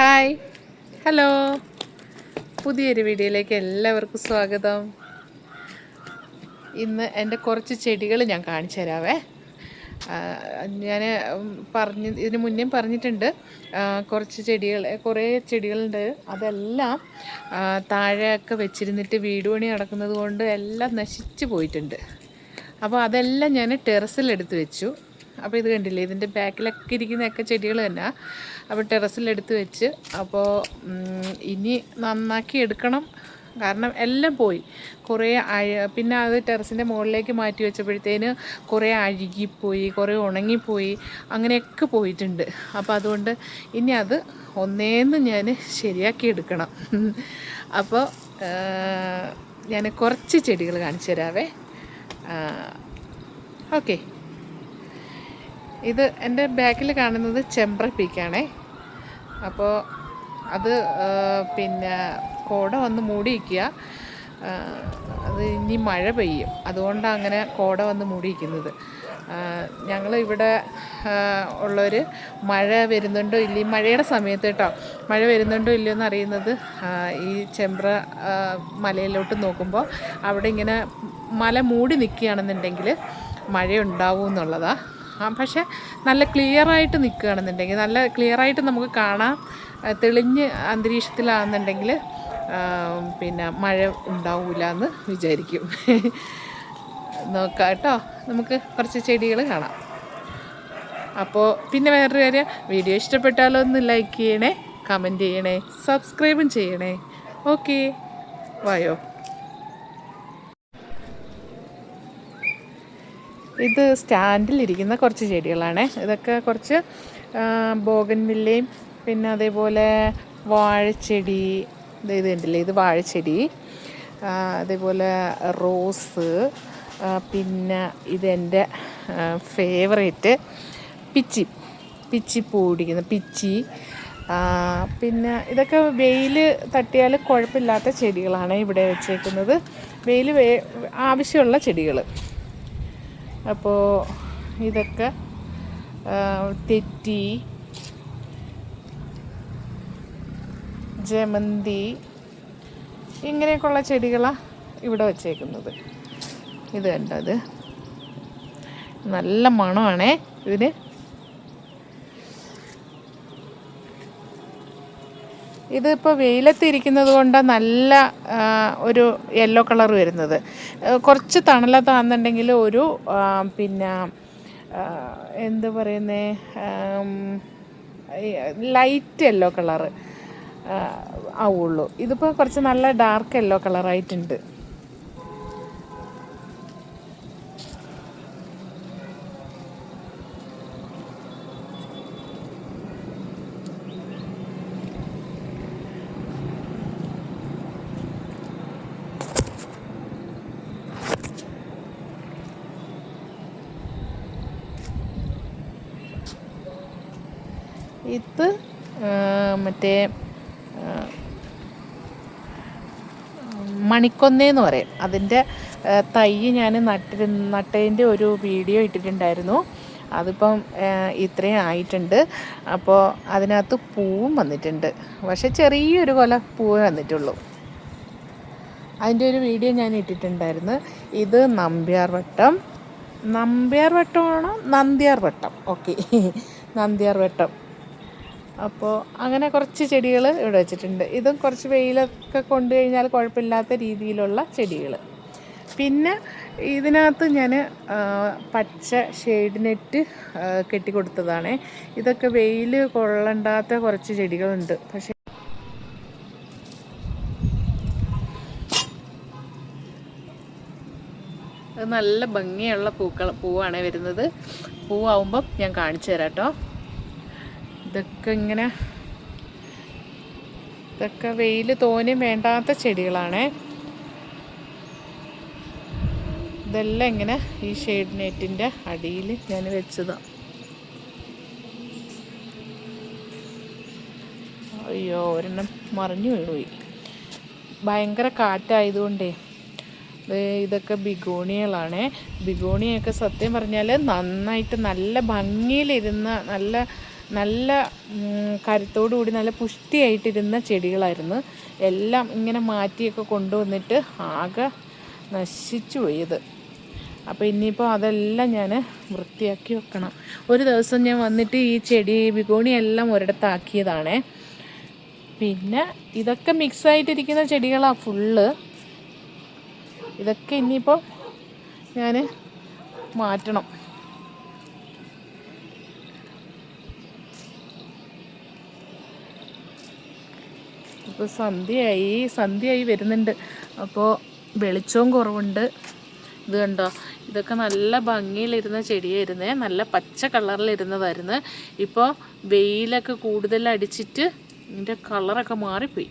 Hi, hello, പുതിയൊരു വീഡിയോയിലേക്ക് എല്ലാവർക്കും സ്വാഗതം. ഇന്ന് എൻ്റെ കുറച്ച് ചെടികൾ ഞാൻ കാണിച്ചു തരാവേ. ഞാൻ ഇതിന് മുന്നേ പറഞ്ഞിട്ടുണ്ട്, കുറേ ചെടികളുണ്ട്. അതെല്ലാം താഴെയൊക്കെ വെച്ചിരുന്നിട്ട് വീട് പണി നടക്കുന്നത് കൊണ്ട് എല്ലാം നശിച്ചു പോയിട്ടുണ്ട്. അപ്പോൾ അതെല്ലാം ഞാൻ ടെറസിലെടുത്ത് വെച്ചു. അപ്പോൾ ഇത് കണ്ടില്ലേ, ഇതിൻ്റെ ബാക്കിലൊക്കെ ഇരിക്കുന്നതൊക്കെ ചെടികൾ തന്നെ. അപ്പോൾ ടെറസിലെടുത്ത് വെച്ച്, അപ്പോൾ ഇനി നന്നാക്കി എടുക്കണം. കാരണം എല്ലാം പോയി, കുറേ പിന്നെ അത് ടെറസിൻ്റെ മുകളിലേക്ക് മാറ്റി വെച്ചപ്പോഴത്തേന് കുറേ അഴുകിപ്പോയി, കുറേ ഉണങ്ങിപ്പോയി, അങ്ങനെയൊക്കെ പോയിട്ടുണ്ട്. അപ്പോൾ അതുകൊണ്ട് ഇനി അത് ഒന്നേന്ന് ഞാൻ ശരിയാക്കി എടുക്കണം. അപ്പോൾ ഞാൻ കുറച്ച് ചെടികൾ കാണിച്ചു തരാവേ. ഓക്കെ, ഇത് എൻ്റെ ബാക്കിൽ കാണുന്നത് ചെമ്പ്ര പീക്കാണേ. അപ്പോൾ അത് പിന്നെ കോട വന്ന് മൂടിയിരിക്കുക. അത് ഇനി മഴ പെയ്യും, അതുകൊണ്ടാണ് അങ്ങനെ കോട വന്ന് മൂടിയിരിക്കുന്നത്. ഞങ്ങൾ ഇവിടെ ഉള്ളവർ മഴ വരുന്നുണ്ടോ ഇല്ലയോ, മഴയുടെ സമയത്ത് കേട്ടോ, മഴ വരുന്നുണ്ടോ ഇല്ലയോ എന്ന് അറിയുന്നത് ഈ ചെമ്പ്ര മലയിലോട്ട് നോക്കുമ്പോൾ അവിടെ ഇങ്ങനെ മല മൂടി നിൽക്കുകയാണെന്നുണ്ടെങ്കിൽ മഴയുണ്ടാവും എന്നുള്ളതാണ്. പക്ഷേ നല്ല ക്ലിയറായിട്ട് നിൽക്കുകയാണെന്നുണ്ടെങ്കിൽ, നല്ല ക്ലിയറായിട്ട് നമുക്ക് കാണാം, തെളിഞ്ഞ് അന്തരീക്ഷത്തിലാണെന്നുണ്ടെങ്കിൽ പിന്നെ മഴ ഉണ്ടാവില്ല എന്ന് വിചാരിക്കും. നോക്കാം കേട്ടോ, നമുക്ക് കുറച്ച് ചെടികൾ കാണാം. അപ്പോൾ പിന്നെ വേറൊരു കാര്യം, വീഡിയോ ഇഷ്ടപ്പെട്ടാലോ ഒന്ന് ലൈക്ക് ചെയ്യണേ, കമൻറ്റ് ചെയ്യണേ, സബ്സ്ക്രൈബും ചെയ്യണേ. ഓക്കെ, വായോ. ഇത് സ്റ്റാൻഡിലിരിക്കുന്ന കുറച്ച് ചെടികളാണ്. ഇതൊക്കെ കുറച്ച് ബോഗൻവില്ലയും, പിന്നെ അതേപോലെ വാഴച്ചെടി, ഇത് കണ്ടില്ലേ, ഇത് വാഴച്ചെടി, അതേപോലെ റോസ്, പിന്നെ ഇതെൻ്റെ ഫേവറേറ്റ് പിച്ചി പൂ പിടിക്കുന്ന പിച്ചി. പിന്നെ ഇതൊക്കെ വെയിൽ തട്ടിയാൽ കുഴപ്പമില്ലാത്ത ചെടികളാണ് ഇവിടെ വെച്ചേക്കുന്നത്, വെയിൽ ആവശ്യമുള്ള ചെടികൾ. അപ്പോൾ ഇതൊക്കെ തെറ്റി, ജമന്തി, ഇങ്ങനെയൊക്കെയുള്ള ചെടികളാണ് ഇവിടെ വച്ചേക്കുന്നത്. ഇത് കണ്ടത് നല്ല മണമാണേ ഇതിന്. ഇതിപ്പോൾ വെയിലത്തിരിക്കുന്നത് കൊണ്ടാണ് നല്ല ഒരു യെല്ലോ കളർ വരുന്നത്. കുറച്ച് തണലത്താണെന്നുണ്ടെങ്കിൽ ഒരു പിന്നെ എന്ത് പറയുന്നേ, ലൈറ്റ് യെല്ലോ കളറ് ആവുള്ളൂ. ഇതിപ്പോൾ കുറച്ച് നല്ല ഡാർക്ക് യെല്ലോ കളറായിട്ടുണ്ട്. ഇത് മറ്റേ മണിക്കൊന്നേന്ന് പറയും. അതിൻ്റെ തൈ ഞാൻ നട്ടതിൻ്റെ ഒരു വീഡിയോ ഇട്ടിട്ടുണ്ടായിരുന്നു. അതിപ്പം ഇത്രയും ആയിട്ടുണ്ട്. അപ്പോൾ അതിനകത്ത് പൂവും വന്നിട്ടുണ്ട്, പക്ഷെ ചെറിയൊരു കൊല പൂവേ വന്നിട്ടുള്ളൂ. അതിൻ്റെ ഒരു വീഡിയോ ഞാൻ ഇട്ടിട്ടുണ്ടായിരുന്നു. ഇത് നമ്പ്യാർ വട്ടമാണോ നന്ദ്യാർ വട്ടം, ഓക്കെ, നന്ദ്യാർ വട്ടം. അപ്പോൾ അങ്ങനെ കുറച്ച് ചെടികൾ ഇവിടെ വെച്ചിട്ടുണ്ട്. ഇതും കുറച്ച് വെയിലൊക്കെ കൊണ്ടു കഴിഞ്ഞാൽ കുഴപ്പമില്ലാത്ത രീതിയിലുള്ള ചെടികൾ. പിന്നെ ഇതിനകത്ത് ഞാൻ പച്ച ഷെയ്ഡ് നെറ്റ് കെട്ടിക്കൊടുത്തതാണ്. ഇതൊക്കെ വെയിൽ കൊള്ളണ്ടാത്ത കുറച്ച് ചെടികളുണ്ട്. പക്ഷേ അത് നല്ല ഭംഗിയുള്ള പൂവാണ് വരുന്നത്. പൂവാകുമ്പം ഞാൻ കാണിച്ചു തരാം കേട്ടോ. ഇതൊക്കെ വെയിൽ തോനെ വേണ്ടാത്ത ചെടികളാണ്. ഇതെല്ലാം ഇങ്ങനെ ഈ ഷെയ്ഡ് നെറ്റിൻ്റെ അടിയിൽ ഞാൻ വെച്ചതാണ്. അയ്യോ, ഒരെണ്ണം മറിഞ്ഞു വീണുപോയി, ഭയങ്കര കാറ്റായതുകൊണ്ടേ. ഇതൊക്കെ ബിഗോണിയകളാണ്. ബിഗോണിയൊക്കെ സത്യം പറഞ്ഞാൽ നന്നായിട്ട് നല്ല ഭംഗിയിലിരുന്ന നല്ല നല്ല കരുത്തോടു കൂടി നല്ല പുഷ്ടിയായിട്ടിരുന്ന ചെടികളായിരുന്നു. എല്ലാം ഇങ്ങനെ മാറ്റിയൊക്കെ കൊണ്ടുവന്നിട്ട് ആകെ നശിച്ചു പോയത്. അപ്പോൾ ഇനിയിപ്പോൾ അതെല്ലാം ഞാൻ വൃത്തിയാക്കി വെക്കണം. ഒരു ദിവസം ഞാൻ വന്നിട്ട് ഈ ചെടി ബിഗോണിയെല്ലാം ഒരിടത്താക്കിയതാണേ. പിന്നെ ഇതൊക്കെ മിക്സായിട്ടിരിക്കുന്ന ചെടികളാണ് ഫുള്ള്. ഇതൊക്കെ ഇനിയിപ്പോൾ ഞാൻ മാറ്റണം. ഇപ്പോൾ സന്ധ്യയായി വരുന്നുണ്ട്. അപ്പോൾ വെളിച്ചവും കുറവുണ്ട്. ഇത് കണ്ടോ, ഇതൊക്കെ നല്ല ഭംഗിയിലിരുന്ന ചെടിയായിരുന്നേ, നല്ല പച്ച കളറിലിരുന്നതായിരുന്നു. ഇപ്പോൾ വെയിലൊക്കെ കൂടുതൽ അടിച്ചിട്ട് ഇതിൻ്റെ കളറൊക്കെ മാറിപ്പോയി.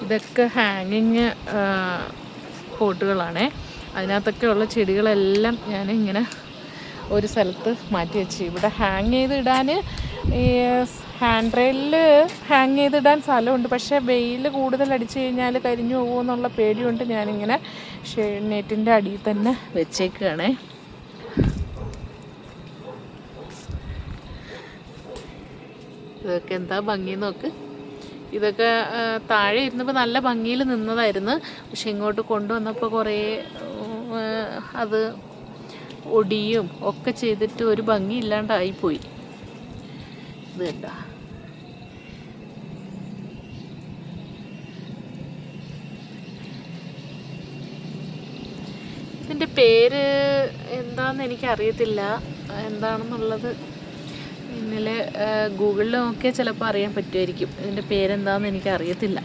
ഇതൊക്കെ ഹാങ്ങിങ് പോട്ടുകളാണേ. അതിനകത്തൊക്കെ ഉള്ള ചെടികളെല്ലാം ഞാൻ ഇങ്ങനെ ഒരു സ്ഥലത്ത് മാറ്റി വെച്ച്. ഇവിടെ ഹാങ് ചെയ്തിടാൻ ഈ ഹാൻഡ് റെയിലിൽ ഹാങ് ചെയ്തിടാൻ സ്ഥലമുണ്ട്. പക്ഷേ വെയിൽ കൂടുതൽ അടിച്ചു കഴിഞ്ഞാൽ കരിഞ്ഞു പോകുമെന്നുള്ള പേടിയുണ്ട്. ഞാനിങ്ങനെ നെറ്റിൻ്റെ അടിയിൽ തന്നെ വെച്ചേക്കുകയാണേ. ഇതൊക്കെ എന്താ ഭംഗി നോക്ക്. ഇതൊക്കെ താഴെ ഇരുന്നപ്പോൾ നല്ല ഭംഗിയിൽ നിന്നതായിരുന്നു. പക്ഷെ ഇങ്ങോട്ട് കൊണ്ടുവന്നപ്പോൾ കുറേ അത് ഒടിയും ഒക്കെ ചെയ്തിട്ട് ഒരു ഭംഗി ഇല്ലാണ്ടായിപ്പോയി. ഇത് കണ്ട, ഇതിൻ്റെ പേര് എന്താണെന്ന് എനിക്കറിയത്തില്ല. എന്താണെന്നുള്ളത് പിന്നിൽ ഗൂഗിളിൽ നോക്കിയാൽ ചിലപ്പോൾ അറിയാൻ പറ്റുമായിരിക്കും. ഇതിൻ്റെ പേരെന്താണെന്ന് എനിക്കറിയത്തില്ല.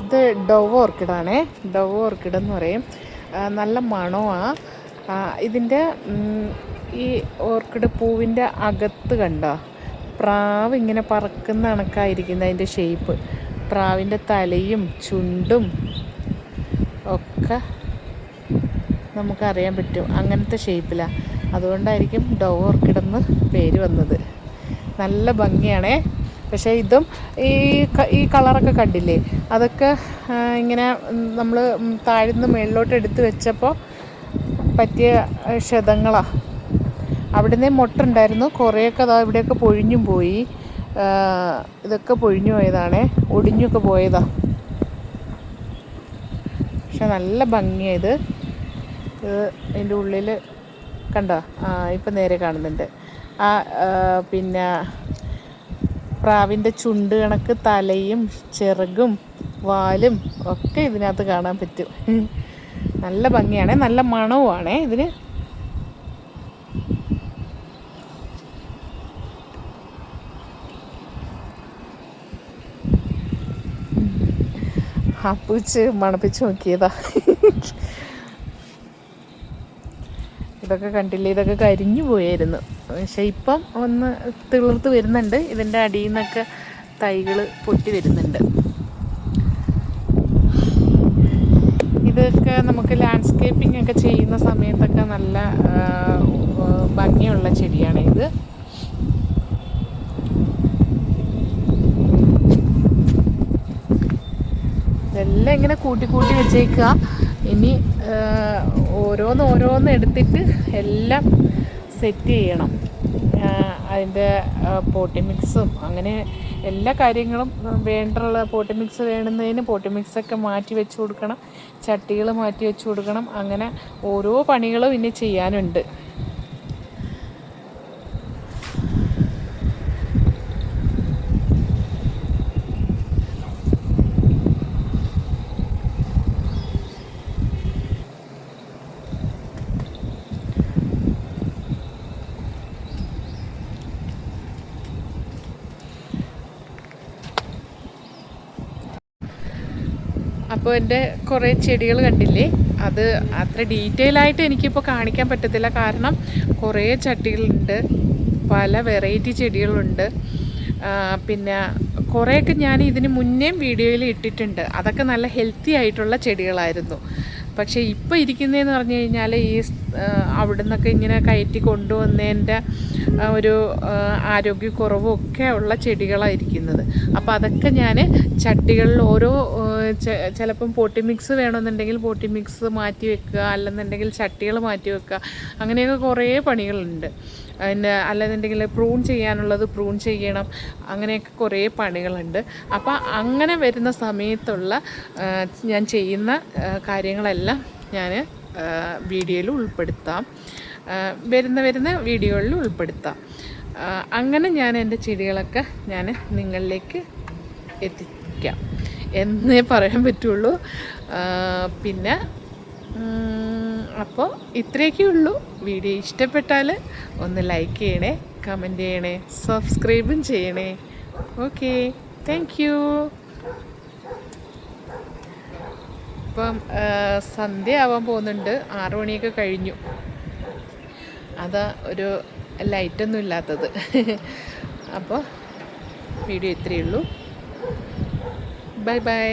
ഇത് ഡവ് ഓർക്കിഡാണേ. ഡവ് ഓർക്കിഡ് എന്ന് പറയും. നല്ല മണമാണ് ഇതിൻ്റെ. ഈ ഓർക്കിഡ് പൂവിൻ്റെ അകത്ത് കണ്ടോ, പ്രാവ് ഇങ്ങനെ പറക്കുന്ന കണക്കായിരിക്കുന്നത് അതിൻ്റെ ഷേപ്പ്. പ്രാവിൻ്റെ തലയും ചുണ്ടും ഒക്കെ നമുക്കറിയാൻ പറ്റും, അങ്ങനത്തെ ഷേപ്പിലാണ്. അതുകൊണ്ടായിരിക്കും ഡവ് ഓർക്കിഡെന്ന് പേര് വന്നത്. നല്ല ഭംഗിയാണേ. പക്ഷേ ഇതും ഈ കളറൊക്കെ കണ്ടില്ലേ, അതൊക്കെ ഇങ്ങനെ നമ്മൾ താഴ്ന്ന് മേളിലോട്ട് എടുത്ത് വെച്ചപ്പോൾ പറ്റിയ ക്ഷതങ്ങളാണ്. അവിടുന്ന് മൊട്ടുണ്ടായിരുന്നു, കുറേയൊക്കെ അതാ ഇവിടെയൊക്കെ പൊഴിഞ്ഞും പോയി. ഇതൊക്കെ പൊഴിഞ്ഞു പോയതാണേ, ഒടിഞ്ഞൊക്കെ പോയതാണ്. പക്ഷെ നല്ല ഭംഗിയായത്. ഇത് അതിൻ്റെ ഉള്ളിൽ കണ്ടോ, ഇപ്പം നേരെ കാണുന്നുണ്ട്. പിന്നെ പ്രാവിൻ്റെ ചുണ്ട് കണക്ക് തലയും ചിറകും വാലും ഒക്കെ ഇതിനകത്ത് കാണാൻ പറ്റും. നല്ല ഭംഗിയാണേ, നല്ല മണവുമാണേ ഇതിന്. അപ്പൂച്ച് മണപ്പിച്ച് നോക്കിയതാ. ഇതൊക്കെ കണ്ടില്ലേ, ഇതൊക്കെ കരിഞ്ഞു പോയായിരുന്നു. പക്ഷെ ഇപ്പം ഒന്ന് തിളിർത്ത് വരുന്നുണ്ട്. ഇതിൻ്റെ അടിയിൽ നിന്നൊക്കെ തൈകൾ പൊട്ടി വരുന്നുണ്ട്. ഇതൊക്കെ നമുക്ക് ലാൻഡ്സ്കേപ്പിംഗ് ഒക്കെ ചെയ്യുന്ന സമയത്തൊക്കെ നല്ല ഭംഗിയുള്ള ചെടിയാണ് ഇത്. ഇതെല്ലാം ഇങ്ങനെ കൂട്ടി വെച്ചേക്കുക. ഇനി ഓരോന്ന് എടുത്തിട്ട് എല്ലാം സെറ്റ് ചെയ്യണം. അതിൻ്റെ പോട്ടി മിക്സും അങ്ങനെ എല്ലാ കാര്യങ്ങളും വേണ്ടുള്ള പോട്ടി മിക്സ് വേണ്ടുന്നതിന് പോട്ടി മിക്സൊക്കെ മാറ്റി വെച്ച് കൊടുക്കണം, ചട്ടികൾ മാറ്റി വെച്ച് കൊടുക്കണം. അങ്ങനെ ഓരോ പണികളും ഇനി ചെയ്യാനുണ്ട്. അപ്പോൾ എൻ്റെ കുറേ ചെടികൾ കണ്ടില്ലേ, അത് അത്ര ഡീറ്റെയിൽ ആയിട്ട് എനിക്കിപ്പോൾ കാണിക്കാൻ പറ്റത്തില്ല. കാരണം കുറേ ചട്ടികളുണ്ട്, പല വെറൈറ്റി ചെടികളുണ്ട്. പിന്നെ കുറേയൊക്കെ ഞാൻ ഇതിന് മുന്നേയും വീഡിയോയിൽ ഇട്ടിട്ടുണ്ട്. അതൊക്കെ നല്ല ഹെൽത്തി ആയിട്ടുള്ള ചെടികളായിരുന്നു. പക്ഷേ ഇപ്പോൾ ഇരിക്കുന്നതെന്ന് പറഞ്ഞു കഴിഞ്ഞാൽ ഈ അവിടെ നിന്നൊക്കെ ഇങ്ങനെ കയറ്റി കൊണ്ടുവന്നതിൻ്റെ ഒരു ആരോഗ്യക്കുറവും ഒക്കെ ഉള്ള ചെടികളായിരിക്കുന്നത്. അപ്പോൾ അതൊക്കെ ഞാൻ ചട്ടികളിൽ ഓരോ ചിലപ്പം പോട്ടി മിക്സ് വേണമെന്നുണ്ടെങ്കിൽ പോട്ടി മിക്സ് മാറ്റി വെക്കുക, അല്ലെന്നുണ്ടെങ്കിൽ ചട്ടികൾ മാറ്റി വെക്കുക, അങ്ങനെയൊക്കെ കുറേ പണികളുണ്ട്. അതിൻ്റെ അല്ലെന്നുണ്ടെങ്കിൽ പ്രൂൺ ചെയ്യാനുള്ളത് പ്രൂൺ ചെയ്യണം, അങ്ങനെയൊക്കെ കുറേ പണികളുണ്ട്. അപ്പോൾ അങ്ങനെ വരുന്ന സമയത്തുള്ള ഞാൻ ചെയ്യുന്ന കാര്യങ്ങളെല്ലാം ഞാൻ വീഡിയോയിൽ ഉൾപ്പെടുത്താം, വരുന്ന വീഡിയോകളിൽ ഉൾപ്പെടുത്താം. അങ്ങനെ ഞാൻ എൻ്റെ ചെടികളൊക്കെ ഞാൻ നിങ്ങളിലേക്ക് എത്തിക്കാം എന്നേ പറയാൻ പറ്റുള്ളൂ. പിന്നെ അപ്പോൾ ഇത്രയൊക്കെ ഉള്ളൂ. വീഡിയോ ഇഷ്ടപ്പെട്ടാൽ ഒന്ന് ലൈക്ക് ചെയ്യണേ, കമൻറ്റ് ചെയ്യണേ, സബ്സ്ക്രൈബും ചെയ്യണേ. Okay, thank you. ഇപ്പം സന്ധ്യ ആവാൻ പോകുന്നുണ്ട്, 6 മണിയൊക്കെ കഴിഞ്ഞു. അതാ ഒരു ലൈറ്റൊന്നും ഇല്ലാത്തത്. അപ്പോൾ വീഡിയോ ഇത്രയേ ഉള്ളൂ. Bye bye.